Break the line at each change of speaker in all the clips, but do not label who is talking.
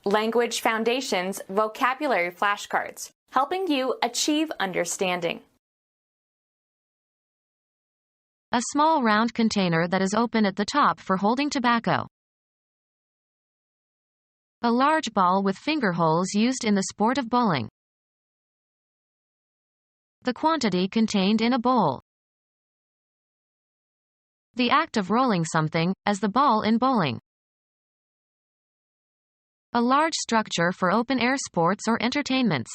Language Foundations Vocabulary Flashcards, helping you achieve understanding.
A small round container that is open at the top for holding tobacco. A large ball with finger holes used in the sport of bowling. The quantity contained in a bowl. The act of rolling something, as the ball in bowling. A large structure for open-air sports or entertainments.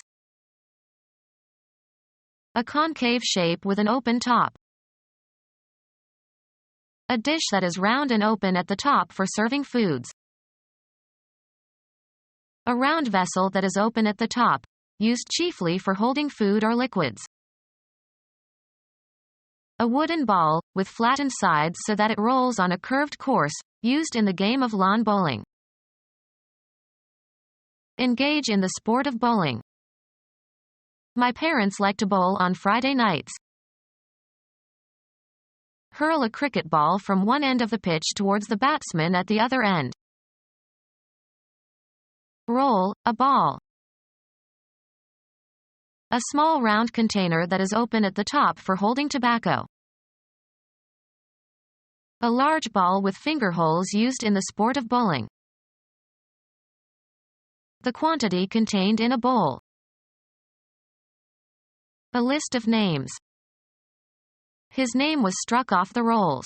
A concave shape with an open top. A dish that is round and open at the top for serving foods. A round vessel that is open at the top, used chiefly for holding food or liquids. A wooden ball, with flattened sides so that it rolls on a curved course, used in the game of lawn bowling. Engage in the sport of bowling. My parents like to bowl on Friday nights. Hurl a cricket ball from one end of the pitch towards the batsman at the other end. Roll a ball. A small round container that is open at the top for holding tobacco. A large ball with finger holes used in the sport of bowling. The quantity contained in a bowl. A list of names. His name was struck off the rolls.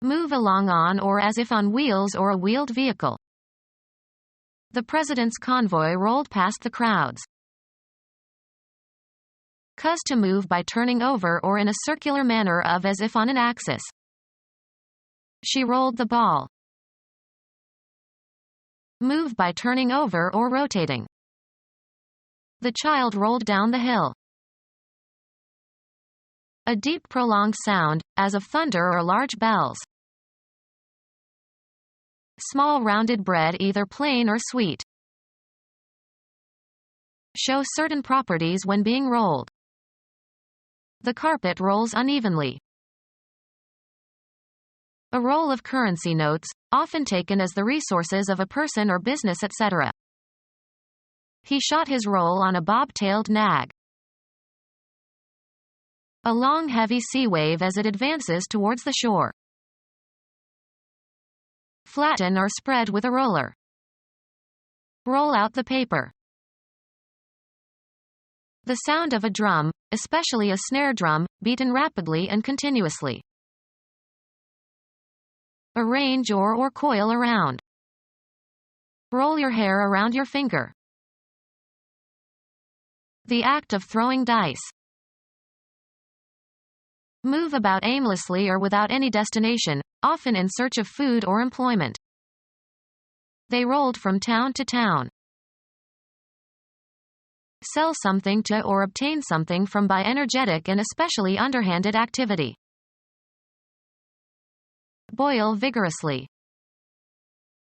Move along on or as if on wheels or a wheeled vehicle. The president's convoy rolled past the crowds. Cause to move by turning over or in a circular manner of as if on an axis. She rolled the ball. Move by turning over or rotating. The child rolled down the hill. A deep prolonged sound, as of thunder or large bells. Small rounded bread, either plain or sweet. Show certain properties when being rolled. The carpet rolls unevenly. A roll of currency notes, often taken as the resources of a person or business, etc. He shot his roll on a bob-tailed nag. A long heavy sea wave as it advances towards the shore. Flatten or spread with a roller. Roll out the paper. The sound of a drum, especially a snare drum, beaten rapidly and continuously. Arrange or coil around. Roll your hair around your finger. The act of throwing dice. Move about aimlessly or without any destination, often in search of food or employment. They rolled from town to town. Sell something to or obtain something from by energetic and especially underhanded activity. Boil vigorously.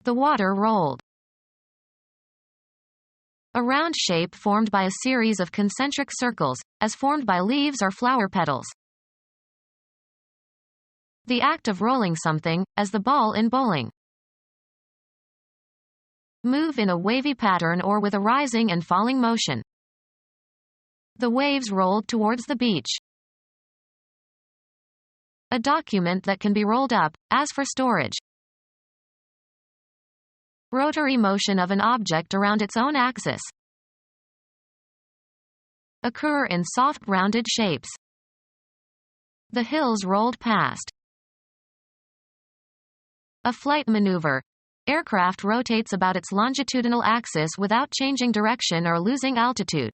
The water rolled. A round shape formed by a series of concentric circles, as formed by leaves or flower petals. The act of rolling something, as the ball in bowling. Move in a wavy pattern or with a rising and falling motion. The waves rolled towards the beach. A document that can be rolled up, as for storage. Rotary motion of an object around its own axis. Occur in soft rounded shapes. The hills rolled past. A flight maneuver. Aircraft rotates about its longitudinal axis without changing direction or losing altitude.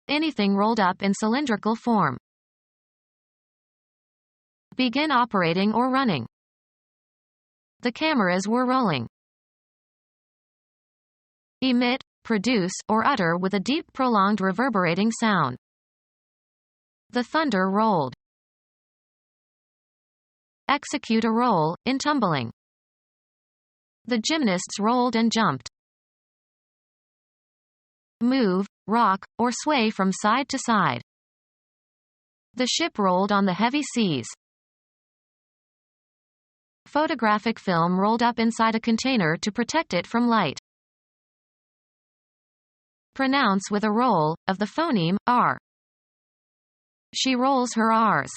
Anything rolled up in cylindrical form. Begin operating or running. The cameras were rolling. Emit, produce, or utter with a deep prolonged reverberating sound. The thunder rolled. Execute a roll, in tumbling. The gymnasts rolled and jumped. Move, rock, or sway from side to side. The ship rolled on the heavy seas. Photographic film rolled up inside a container to protect it from light. Pronounce with a roll, of the phoneme, r. She rolls her r's.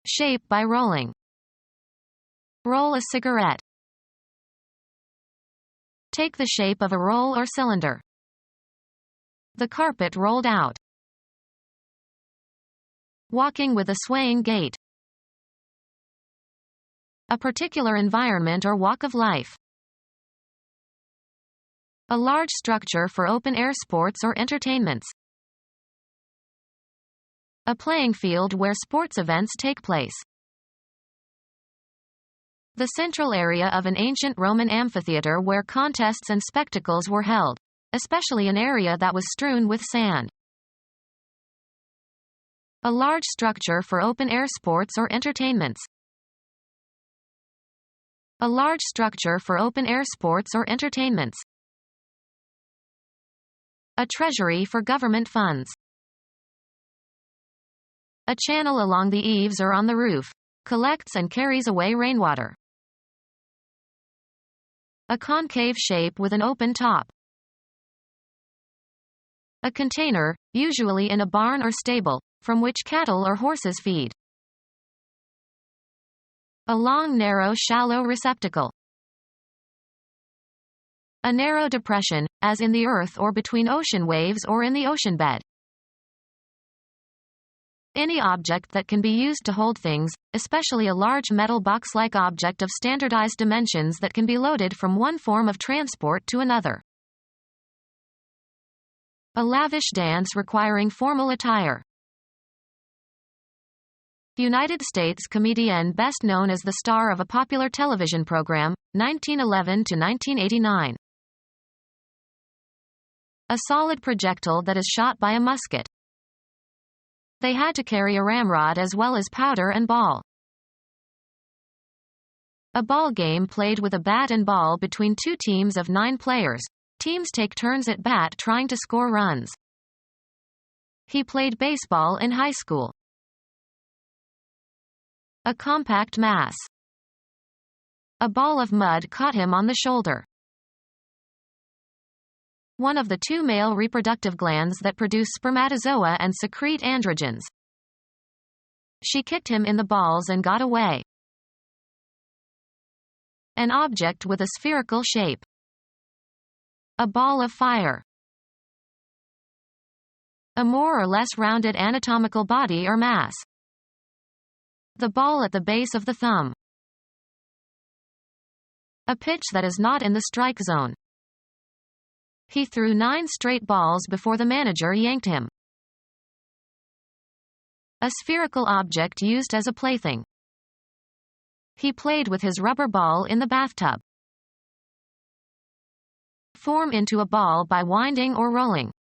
Shape by rolling. Roll a cigarette. Take the shape of a roll or cylinder. The carpet rolled out. Walking with a swaying gait. A particular environment or walk of life. A large structure for open-air sports or entertainments. A playing field where sports events take place. The central area of an ancient Roman amphitheater where contests and spectacles were held, especially an area that was strewn with sand. A large structure for open-air sports or entertainments. A large structure for open-air sports or entertainments. A treasury for government funds. A channel along the eaves or on the roof collects and carries away rainwater. A concave shape with an open top. A container, usually in a barn or stable, from which cattle or horses feed. A long, narrow, shallow receptacle. A narrow depression, as in the earth or between ocean waves or in the ocean bed. Any object that can be used to hold things, especially a large metal box-like object of standardized dimensions that can be loaded from one form of transport to another. A lavish dance requiring formal attire. United States comedian best known as the star of a popular television program, 1911 to 1989. A solid projectile that is shot by a musket. They had to carry a ramrod as well as powder and ball. A ball game played with a bat and ball between two teams of 9 players. Teams take turns at bat trying to score runs. He played baseball in high school. A compact mass. A ball of mud caught him on the shoulder. One of the 2 male reproductive glands that produce spermatozoa and secrete androgens. She kicked him in the balls and got away. An object with a spherical shape. A ball of fire. A more or less rounded anatomical body or mass. The ball at the base of the thumb. A pitch that is not in the strike zone. He threw 9 straight balls before the manager yanked him. A spherical object used as a plaything. He played with his rubber ball in the bathtub. Form into a ball by winding or rolling.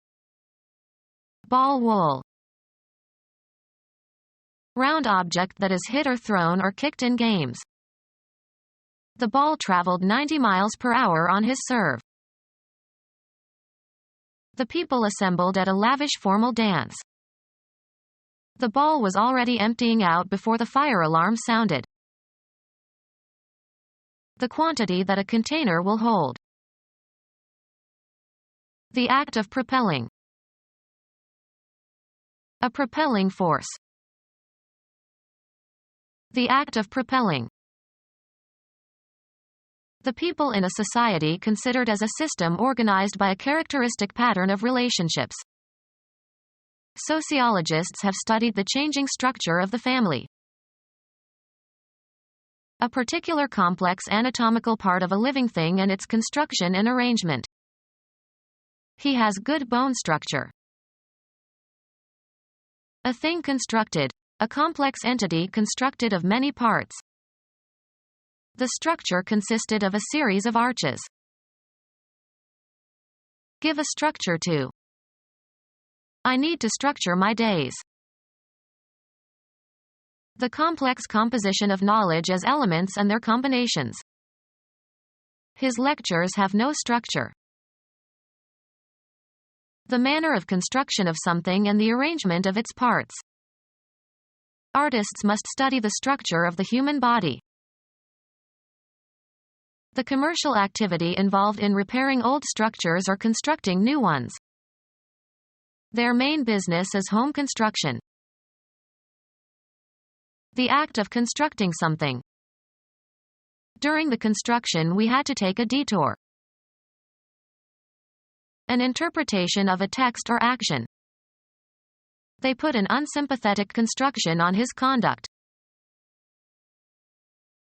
Ball wool. Round object that is hit or thrown or kicked in games. The ball traveled 90 miles per hour on his serve. The people assembled at a lavish formal dance. The ball was already emptying out before the fire alarm sounded. The quantity that a container will hold. The act of propelling. A propelling force. The act of propelling. The people in a society considered as a system organized by a characteristic pattern of relationships. Sociologists have studied the changing structure of the family. A particular complex anatomical part of a living thing and its construction and arrangement. He has good bone structure. A thing constructed, a complex entity constructed of many parts. The structure consisted of a series of arches. Give a structure to. I need to structure my days. The complex composition of knowledge as elements and their combinations. His lectures have no structure. The manner of construction of something and the arrangement of its parts. Artists must study the structure of the human body. The commercial activity involved in repairing old structures or constructing new ones. Their main business is home construction. The act of constructing something. During the construction we had to take a detour. An interpretation of a text or action. They put an unsympathetic construction on his conduct.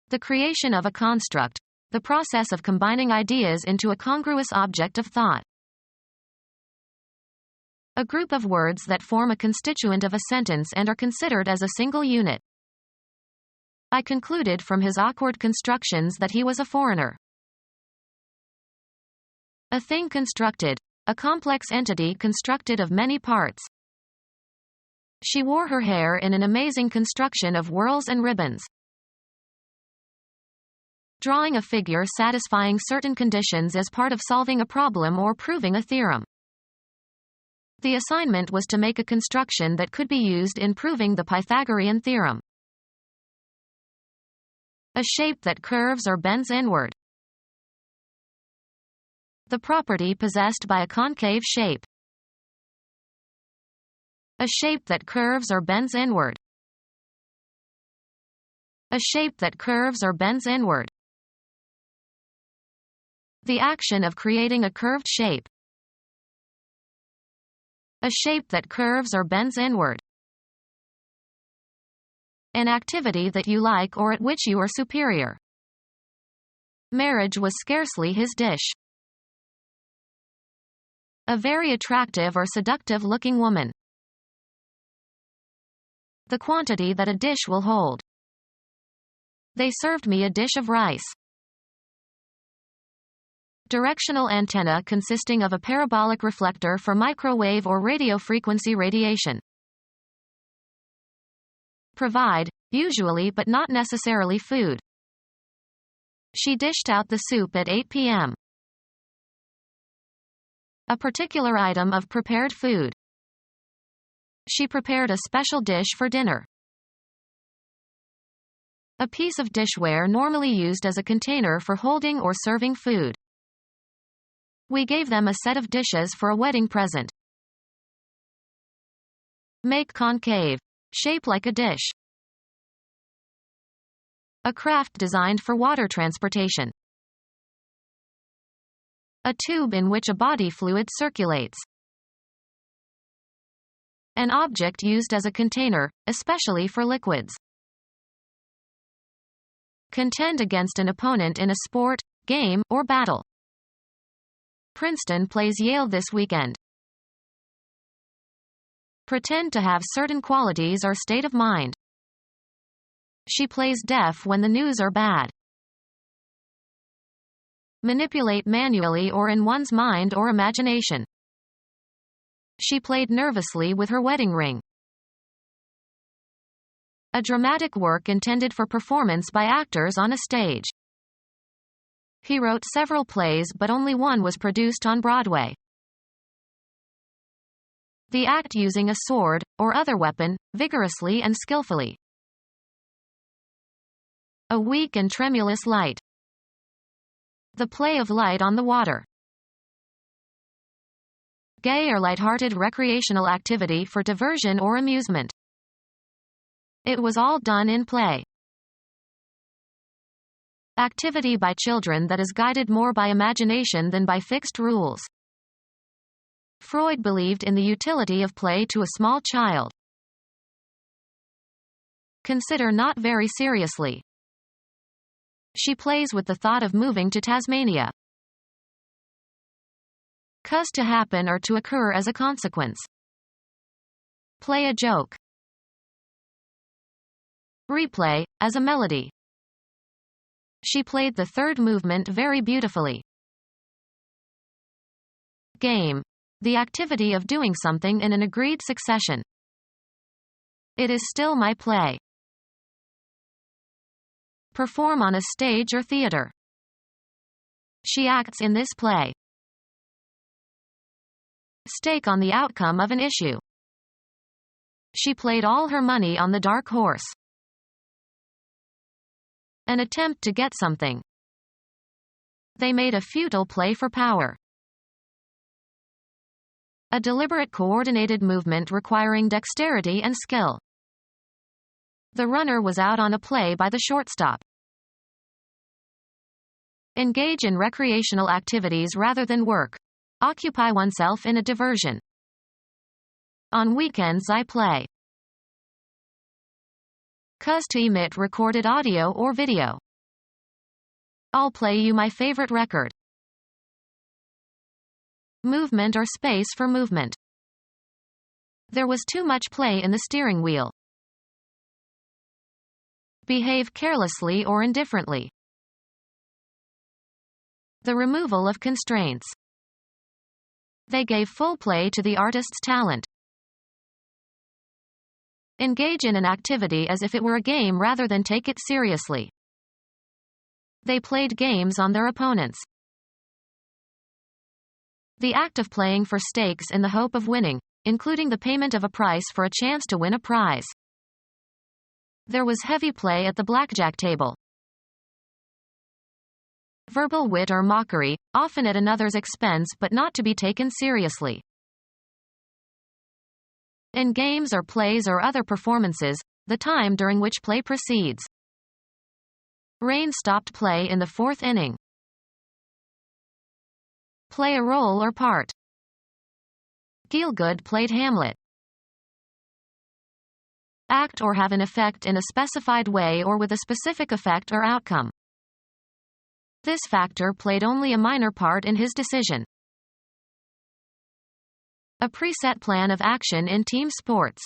The creation of a construct. The process of combining ideas into a congruous object of thought. A group of words that form a constituent of a sentence and are considered as a single unit. I concluded from his awkward constructions that he was a foreigner. A thing constructed. A complex entity constructed of many parts. She wore her hair in an amazing construction of whorls and ribbons. Drawing a figure satisfying certain conditions as part of solving a problem or proving a theorem. The assignment was to make a construction that could be used in proving the Pythagorean theorem. A shape that curves or bends inward. The property possessed by a concave shape. A shape that curves or bends inward. A shape that curves or bends inward. The action of creating a curved shape. A shape that curves or bends inward. An activity that you like or at which you are superior. Marriage was scarcely his dish. A very attractive or seductive-looking woman. The quantity that a dish will hold. They served me a dish of rice. Directional antenna consisting of a parabolic reflector for microwave or radio frequency radiation. Provide, usually but not necessarily food. She dished out the soup at 8 p.m. A particular item of prepared food. She prepared a special dish for dinner. A piece of dishware normally used as a container for holding or serving food. We gave them a set of dishes for a wedding present. Make concave. Shape like a dish. A craft designed for water transportation. A tube in which a body fluid circulates. An object used as a container, especially for liquids. Contend against an opponent in a sport, game, or battle. Princeton plays Yale this weekend. Pretend to have certain qualities or state of mind. She plays deaf when the news are bad. Manipulate manually or in one's mind or imagination. She played nervously with her wedding ring. A dramatic work intended for performance by actors on a stage. He wrote several plays but only one was produced on Broadway. The act using a sword, or other weapon, vigorously and skillfully. A weak and tremulous light. The play of light on the water. Gay or light-hearted recreational activity for diversion or amusement. It was all done in play. Activity by children that is guided more by imagination than by fixed rules. Freud believed in the utility of play to a small child. Consider not very seriously. She plays with the thought of moving to Tasmania. Cause to happen or to occur as a consequence. Play a joke. Replay, as a melody. She played the third movement very beautifully. Game. The activity of doing something in an agreed succession. It is still my play. Perform on a stage or theater. She acts in this play. Stake on the outcome of an issue. She played all her money on the dark horse. An attempt to get something. They made a futile play for power. A deliberate coordinated movement requiring dexterity and skill. The runner was out on a play by the shortstop. Engage in recreational activities rather than work. Occupy oneself in a diversion. On weekends I play. Cuz to emit recorded audio or video. I'll play you my favorite record. Movement or space for movement. There was too much play in the steering wheel. Behave carelessly or indifferently. The removal of constraints. They gave full play to the artist's talent. Engage in an activity as if it were a game rather than take it seriously. They played games on their opponents. The act of playing for stakes in the hope of winning, including the payment of a price for a chance to win a prize. There was heavy play at the blackjack table. Verbal wit or mockery, often at another's expense but not to be taken seriously. In games or plays or other performances, the time during which play proceeds. Rain stopped play in the fourth inning. Play a role or part. Gielgud played Hamlet. Act or have an effect in a specified way or with a specific effect or outcome. This factor played only a minor part in his decision. A preset plan of action in team sports.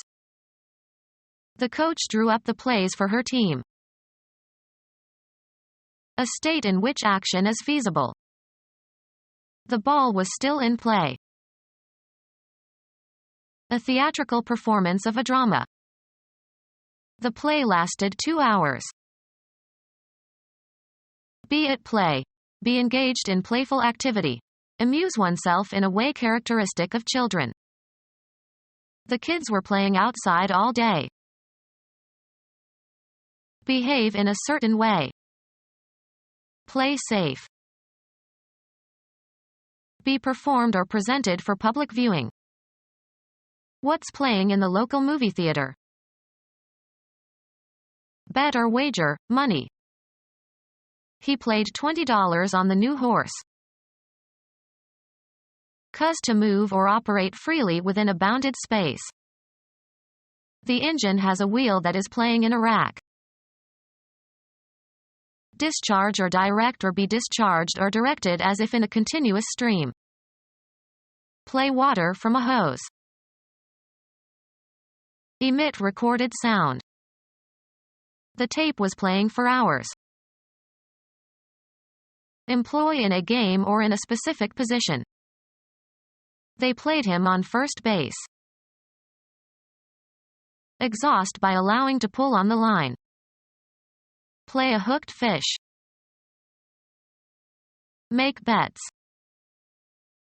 The coach drew up the plays for her team. A state in which action is feasible. The ball was still in play. A theatrical performance of a drama. The play lasted 2 hours. Be at play. Be engaged in playful activity. Amuse oneself in a way characteristic of children. The kids were playing outside all day. Behave in a certain way. Play safe. Be performed or presented for public viewing. What's playing in the local movie theater? Bet or wager, money. He played $20 on the new horse. Cuz to move or operate freely within a bounded space. The engine has a wheel that is playing in a rack. Discharge or direct or be discharged or directed as if in a continuous stream. Play water from a hose. Emit recorded sound. The tape was playing for hours. Employ in a game or in a specific position. They played him on first base. Exhaust by allowing to pull on the line. Play a hooked fish. Make bets.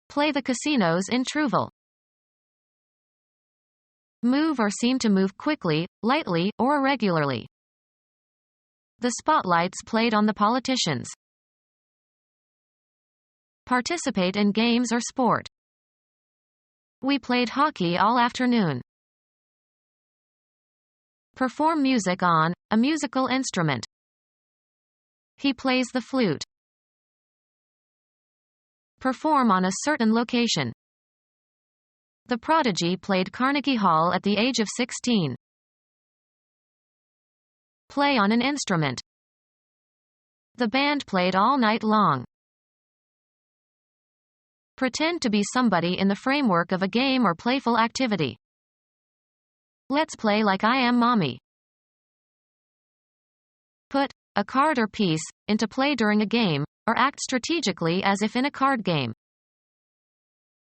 Play the casinos in Trouville. Move or seem to move quickly, lightly, or irregularly. The spotlights played on the politicians. Participate in games or sport. We played hockey all afternoon. Perform music on a musical instrument. He plays the flute. Perform on a certain location. The prodigy played Carnegie Hall at the age of 16. Play on an instrument. The band played all night long. Pretend to be somebody in the framework of a game or playful activity. Let's play like I am mommy. Put a card or piece into play during a game, or act strategically as if in a card game.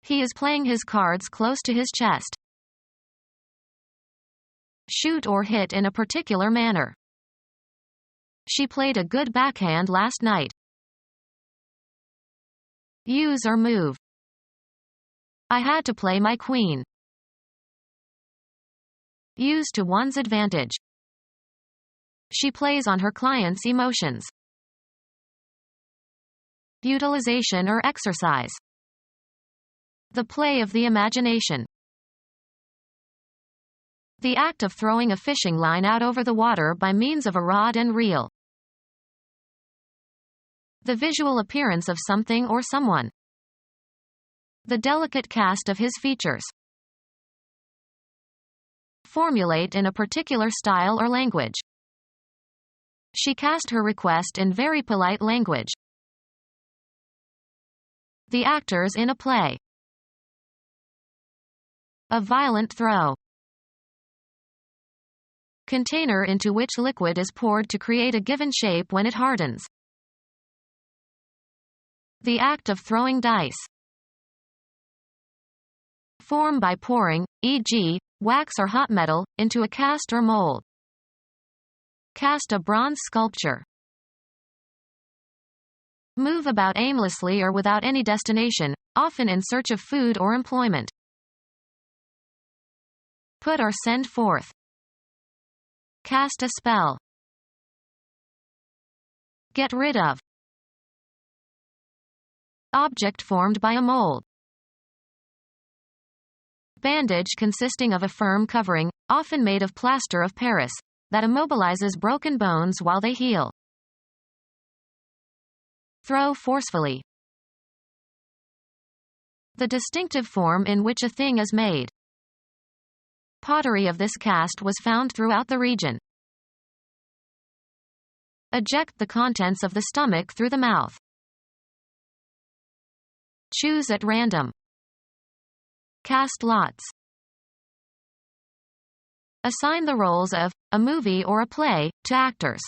He is playing his cards close to his chest. Shoot or hit in a particular manner. She played a good backhand last night. Use or move. I had to play my queen. Use to one's advantage. She plays on her client's emotions. Utilization or exercise. The play of the imagination. The act of throwing a fishing line out over the water by means of a rod and reel. The visual appearance of something or someone. The delicate cast of his features. Formulate in a particular style or language. She cast her request in very polite language. The actors in a play. A violent throw. Container into which liquid is poured to create a given shape when it hardens. The act of throwing dice. Form by pouring, e.g., wax or hot metal, into a cast or mold. Cast a bronze sculpture. Move about aimlessly or without any destination, often in search of food or employment. Put or send forth. Cast a spell. Get rid of. Object formed by a mold. Bandage consisting of a firm covering, often made of plaster of Paris, that immobilizes broken bones while they heal. Throw forcefully. The distinctive form in which a thing is made. Pottery of this cast was found throughout the region. Eject the contents of the stomach through the mouth. Choose at random. Cast lots. Assign the roles of a movie or a play to actors.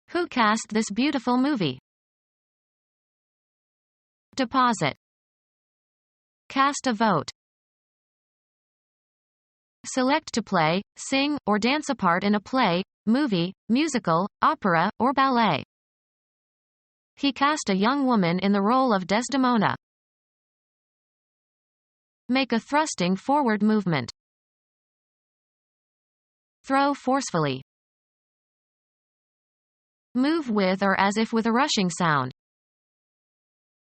Who cast this beautiful movie? Deposit. Cast a vote. Select to play, sing, or dance a part in a play, movie, musical, opera, or ballet. He cast a young woman in the role of Desdemona. Make a thrusting forward movement. Throw forcefully. Move with or as if with a rushing sound.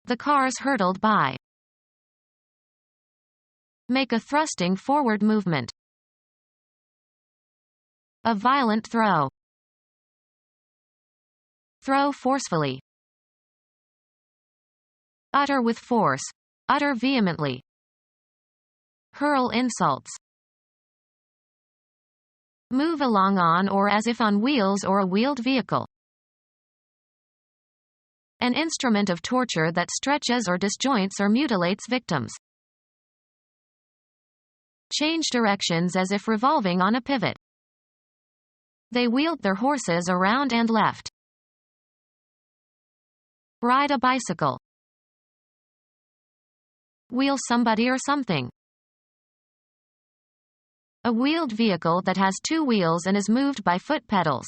The cars hurtled by. Make a thrusting forward movement. A violent throw. Throw forcefully. Utter with force. Utter vehemently. Hurl insults. Move along on or as if on wheels or a wheeled vehicle. An instrument of torture that stretches or disjoints or mutilates victims. Change directions as if revolving on a pivot. They wheeled their horses around and left. Ride a bicycle. Wheel somebody or something. A wheeled vehicle that has two wheels and is moved by foot pedals.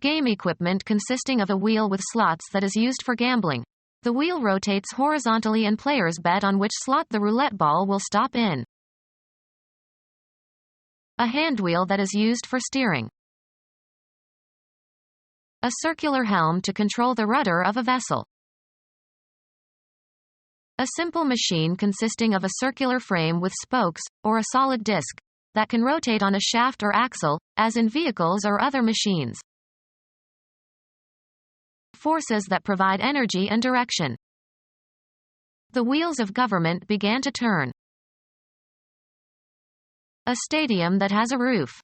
Game equipment consisting of a wheel with slots that is used for gambling. The wheel rotates horizontally and players bet on which slot the roulette ball will stop in. A handwheel that is used for steering. A circular helm to control the rudder of a vessel. A simple machine consisting of a circular frame with spokes, or a solid disc, that can rotate on a shaft or axle, as in vehicles or other machines. Forces that provide energy and direction. The wheels of government began to turn. A stadium that has a roof.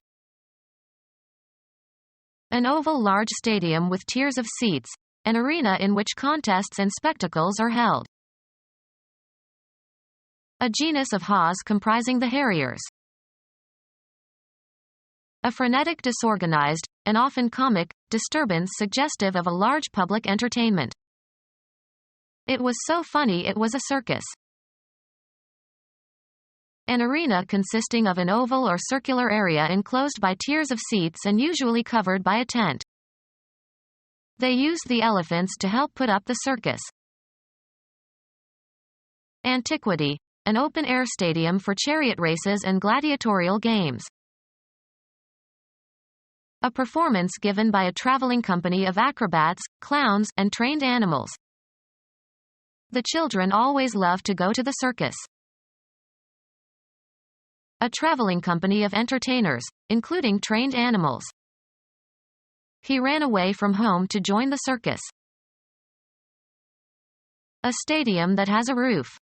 An oval large stadium with tiers of seats, an arena in which contests and spectacles are held. A genus of haws comprising the harriers. A frenetic disorganized, and often comic, disturbance suggestive of a large public entertainment. It was so funny it was a circus. An arena consisting of an oval or circular area enclosed by tiers of seats and usually covered by a tent. They used the elephants to help put up the circus. Antiquity. an open-air stadium for chariot races and gladiatorial games. A performance given by a traveling company of acrobats, clowns, and trained animals. The children always love to go to the circus. A traveling company of entertainers, including trained animals. He ran away from home to join the circus. A stadium that has a roof.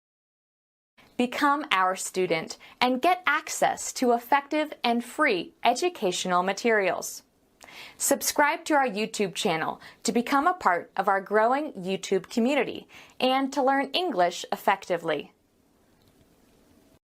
Become our student and get access to effective and free educational materials. Subscribe to our YouTube channel to become a part of our growing YouTube community and to learn English effectively.